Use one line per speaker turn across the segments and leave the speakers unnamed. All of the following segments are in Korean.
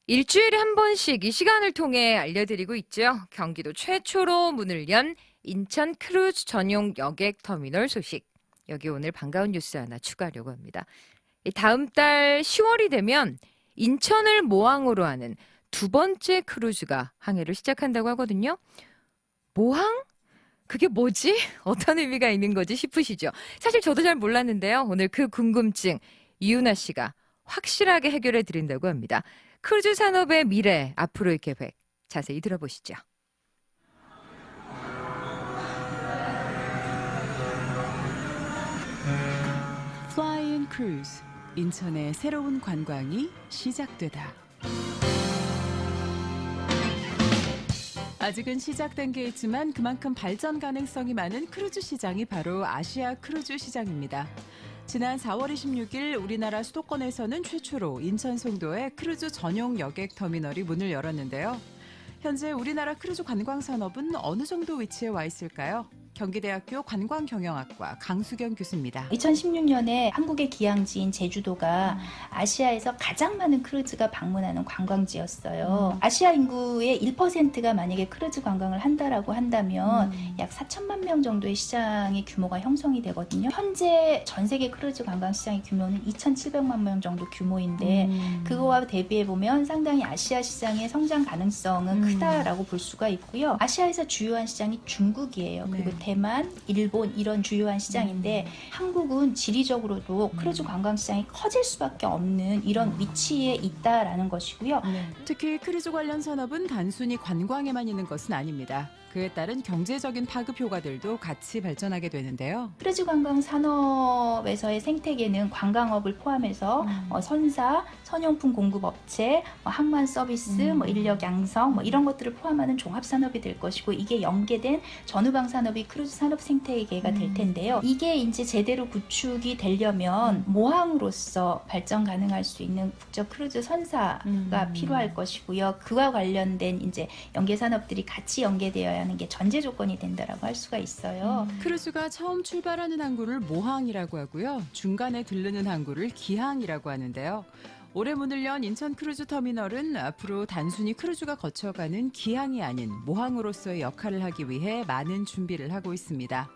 일주일에 한 번씩 이 시간을 통해 알려드리고 있죠. 경기도 최초로 문을 연 인천 크루즈 전용 여객 터미널 소식. 여기 오늘 반가운 뉴스 하나 추가하려고 합니다. 다음 달 10월이 되면 인천을 모항으로 하는 두 번째 크루즈가 항해를 시작한다고 하거든요. 모항? 그게 뭐지? 어떤 의미가 있는 거지 싶으시죠? 사실 저도 잘 몰랐는데요. 오늘 그 궁금증 이윤아 씨가 확실하게 해결해 드린다고 합니다. 크루즈 산업의 미래, 앞으로의 계획 자세히 들어보시죠.
Fly-in Cruise, 인천의 새로운 관광이 시작되다. 아직은 시작 단계에 있지만 그만큼 발전 가능성이 많은 크루즈 시장이 바로 아시아 크루즈 시장입니다. 지난 4월 26일 우리나라 수도권에서는 최초로 인천 송도에 크루즈 전용 여객 터미널이 문을 열었는데요. 현재 우리나라 크루즈 관광 산업은 어느 정도 위치에 와 있을까요? 경기대학교 관광경영학과 강수경 교수입니다.
2016년에 한국의 기항지인 제주도가 아시아에서 가장 많은 크루즈가 방문하는 관광지였어요. 아시아 인구의 1%가 만약에 크루즈 관광을 한다라고 한다면 약 4천만 명 정도의 시장의 규모가 형성이 되거든요. 현재 전 세계 크루즈 관광 시장의 규모는 2,700만 명 정도 규모인데 그거와 대비해 보면 상당히 아시아 시장의 성장 가능성은 크다라고 볼 수가 있고요. 아시아에서 주요한 시장이 중국이에요. 그리고 대만, 일본 이런 주요한 시장인데 한국은 지리적으로도 크루즈 관광 시장이 커질 수밖에 없는 이런 위치에 있다라는 것이고요.
특히 크루즈 관련 산업은 단순히 관광에만 있는 것은 아닙니다. 그에 따른 경제적인 파급 효과들도 같이 발전하게 되는데요.
크루즈 관광 산업에서의 생태계는 관광업을 포함해서 선사, 선용품 공급업체, 항만 서비스, 인력 양성 이런 것들을 포함하는 종합산업이 될 것이고 이게 연계된 전후방 산업이 크루즈 산업 생태계가 될 텐데요. 이게 이제 제대로 구축이 되려면 모항으로서 발전 가능할 수 있는 국적 크루즈 선사가 필요할 것이고요. 그와 관련된 이제 연계 산업들이 같이 연계되어야 하는 게 전제 조건이 된다라고 할 수가 있어요.
크루즈가 처음 출발하는 항구를 모항이라고 하고요. 중간에 들르는 항구를 기항이라고 하는데요. 올해 문을 연 인천 크루즈 터미널은 앞으로 단순히 크루즈가 거쳐가는 기항이 아닌 모항으로서의 역할을 하기 위해 많은 준비를 하고 있습니다.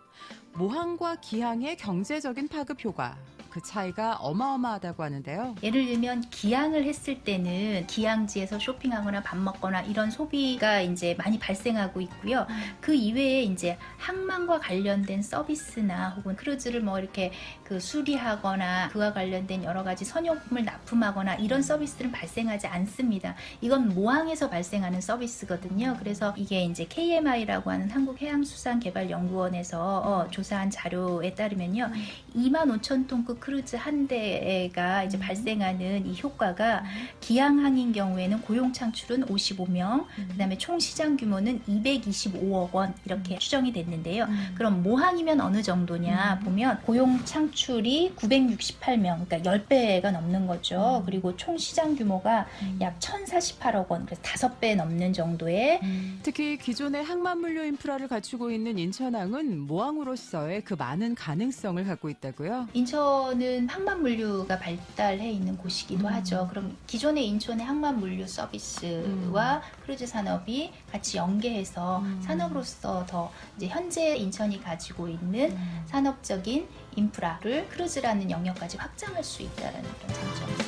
모항과 기항의 경제적인 파급 효과, 그 차이가 어마어마하다고 하는데요.
예를 들면 기항을 했을 때는 기항지에서 쇼핑하거나 밥 먹거나 이런 소비가 이제 많이 발생하고 있고요. 그 이외에 이제 항만과 관련된 서비스나 혹은 크루즈를 이렇게 수리하거나 그와 관련된 여러 가지 선용품을 납품하거나 이런 서비스들은 발생하지 않습니다. 이건 모항에서 발생하는 서비스거든요. 그래서 이게 이제 KMI라고 하는 한국해양수산개발연구원에서 조사한 자료에 따르면요. 25,000톤급 크루즈 한 대가 이제 발생하는 이 효과가 기항항인 경우에는 고용 창출은 55명, 그다음에 총 시장 규모는 225억 원 이렇게 추정이 됐는데요. 그럼 모항이면 어느 정도냐 보면 고용 창출이 968명, 그러니까 10배가 넘는 거죠. 그리고 총 시장 규모가 약 1,048억 원, 그래서 5배 넘는 정도의
특히 기존의 항만 물류 인프라를 갖추고 있는 인천항은 모항으로서의 그 많은 가능성을 갖고 있다고요?
인천은 항만 물류가 발달해 있는 곳이기도 하죠. 그럼 기존의 인천의 항만 물류 서비스와 크루즈 산업이 같이 연계해서 산업으로서 더 이제 현재 인천이 가지고 있는 산업적인 인프라를 크루즈라는 영역까지 확장할 수 있다는 그런 장점입니다.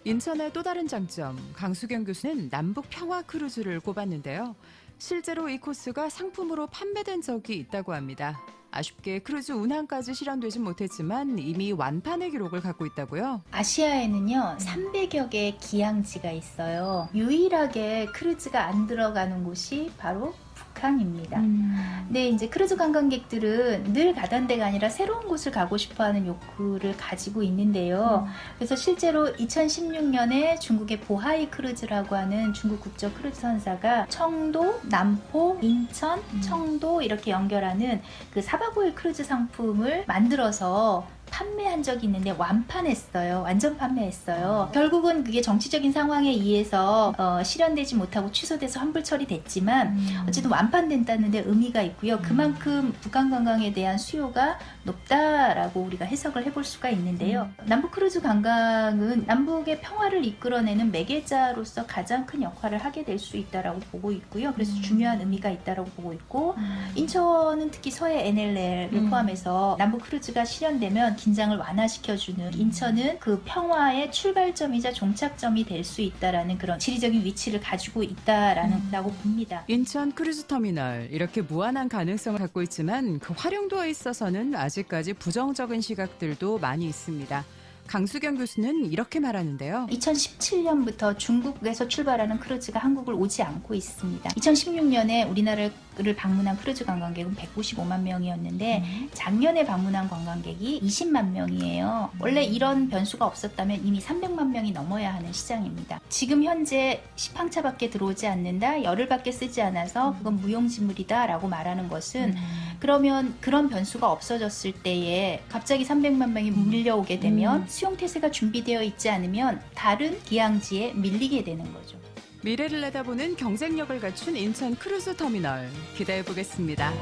인천의 또 다른 장점, 강수경 교수는 남북 평화 크루즈를 꼽았는데요. 실제로 이 코스가 상품으로 판매된 적이 있다고 합니다. 아쉽게 크루즈 운항까지 실현되진 못했지만 이미 완판의 기록을 갖고 있다고요?
아시아에는요 300여 개의 기항지가 있어요. 유일하게 크루즈가 안 들어가는 곳이 바로 북한입니다. 근데 이제 크루즈 관광객들은 늘 가던 데가 아니라 새로운 곳을 가고 싶어하는 욕구를 가지고 있는데요. 그래서 실제로 2016년에 중국의 보하이 크루즈라고 하는 중국 국적 크루즈 선사가 청도, 남포, 인천, 청도 이렇게 연결하는 그 4박 5일 크루즈 상품을 만들어서 판매한 적이 있는데 완판했어요. 완전 판매했어요. 결국은 그게 정치적인 상황에 의해서 실현되지 못하고 취소돼서 환불 처리됐지만 어쨌든 완판된다는 데 의미가 있고요. 그만큼 북한 관광에 대한 수요가 높다라고 우리가 해석을 해볼 수가 있는데요. 남북 크루즈 관광은 남북의 평화를 이끌어내는 매개자로서 가장 큰 역할을 하게 될 수 있다라고 보고 있고요. 그래서 중요한 의미가 있다라고 보고 있고 인천은 특히 서해 NLL을 포함해서 남북 크루즈가 실현되면 긴장을 완화시켜주는 인천은 그 평화의 출발점이자 종착점이 될 수 있다라는 그런 지리적인 위치를 가지고 있다라고 봅니다.
인천 크루즈 터미널 이렇게 무한한 가능성을 갖고 있지만 그 활용도에 있어서는 아직까지 부정적인 시각들도 많이 있습니다. 강수경 교수는 이렇게 말하는데요.
2017년부터 중국에서 출발하는 크루즈가 한국을 오지 않고 있습니다. 2016년에 우리나라를 방문한 크루즈 관광객은 195만 명이었는데 작년에 방문한 관광객이 20만 명이에요. 원래 이런 변수가 없었다면 이미 300만 명이 넘어야 하는 시장입니다. 지금 현재 10항차밖에 들어오지 않는다, 열흘밖에 쓰지 않아서 그건 무용지물이다 라고 말하는 것은 그러면 그런 변수가 없어졌을 때에 갑자기 300만 명이 밀려오게 되면 수용태세가 준비되어 있지 않으면 다른 기항지에 밀리게 되는 거죠.
미래를 내다보는 경쟁력을 갖춘 인천 크루즈 터미널 기대해 보겠습니다.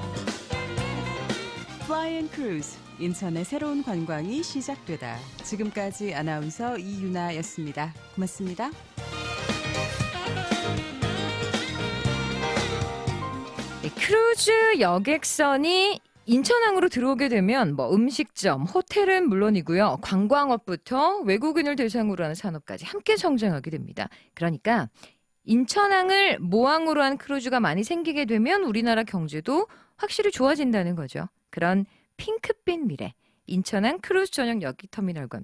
Fly and Cruise, 인천의 새로운 관광이 시작되다. 지금까지 아나운서 이유나였습니다. 고맙습니다.
크루즈 여객선이 인천항으로 들어오게 되면 뭐 음식점, 호텔은 물론이고요. 관광업부터 외국인을 대상으로 하는 산업까지 함께 성장하게 됩니다. 그러니까 인천항을 모항으로 한 크루즈가 많이 생기게 되면 우리나라 경제도 확실히 좋아진다는 거죠. 그런 핑크빛 미래, 인천항 크루즈 전용 여객터미널과